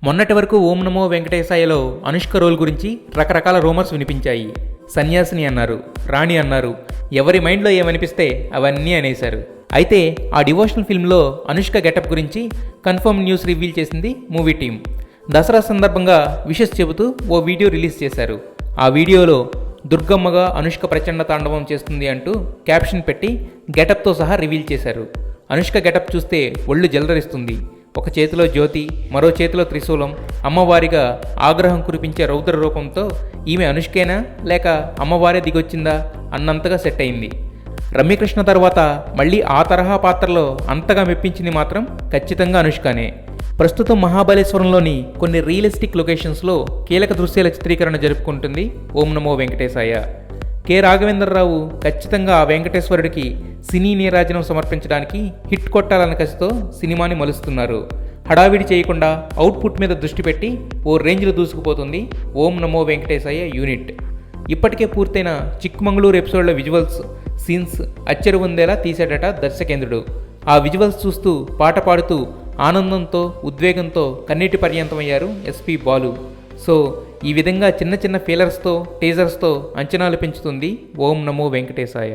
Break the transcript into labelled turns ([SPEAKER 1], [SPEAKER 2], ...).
[SPEAKER 1] మొన్నటి వరకు ఓం నమో వెంకటేశాయలో అనుష్క రోల్ గురించి రకరకాల రూమర్స్ వినిపించాయి. సన్యాసిని అన్నారు, రాణి అన్నారు, ఎవరి మైండ్లో ఏమనిపిస్తే అవన్నీ అనేశారు. అయితే ఆ డివోషనల్ ఫిల్మ్లో అనుష్క గెటప్ గురించి కన్ఫర్మ్ న్యూస్ రివీల్ చేసింది మూవీ టీం. దసరా సందర్భంగా విషెస్ చెబుతూ ఓ వీడియో రిలీజ్ చేశారు. ఆ వీడియోలో దుర్గమ్మగా అనుష్క ప్రచండ తాండవం చేస్తుంది అంటూ క్యాప్షన్ పెట్టి గెటప్తో సహా రివీల్ చేశారు. అనుష్క గెటప్ చూస్తే ఒళ్ళు జలదరిస్తుంది. ఒక చేతిలో జ్యోతి, మరో చేతిలో త్రిశూలం, అమ్మవారిగా ఆగ్రహం కురిపించే రౌద్ర రూపంతో ఈమె అనుష్కేనా లేక అమ్మవారే దిగొచ్చిందా అన్నంతగా సెట్ అయింది. రమ్యకృష్ణ తర్వాత మళ్ళీ ఆ తరహా పాత్రలో అంతగా మెప్పించింది మాత్రం ఖచ్చితంగా అనుష్కనే. ప్రస్తుతం మహాబలేశ్వరంలోని కొన్ని రియలిస్టిక్ లొకేషన్స్లో కీలక దృశ్యాల చిత్రీకరణ జరుపుకుంటుంది ఓం నమో వెంకటేశాయ. కె రాఘవేంద్రరావు ఖచ్చితంగా ఆ వెంకటేశ్వరుడికి సినీ నీరాజనం సమర్పించడానికి హిట్ కొట్టాలన్న కసితో సినిమాని మలుస్తున్నారు. హడావిడి చేయకుండా అవుట్పుట్ మీద దృష్టి పెట్టి ఓ రేంజ్లో దూసుకుపోతుంది ఓం నమో వెంకటేశాయ యూనిట్. ఇప్పటికే పూర్తయిన చిక్మంగళూరు ఎపిసోడ్ల విజువల్స్, సీన్స్ అచ్చెరు పొందేలా తీశాడట దర్శకేంద్రుడు. ఆ విజువల్స్ చూస్తూ పాట పాడుతూ ఆనందంతో ఉద్వేగంతో కన్నీటి పర్యంతమయ్యారు ఎస్పీ బాలు. సో ఈ విధంగా చిన్న చిన్న ఫీలర్స్తో టీజర్స్తో అంచనాలు పెంచుతుంది ఓం నమో వెంకటేశాయ.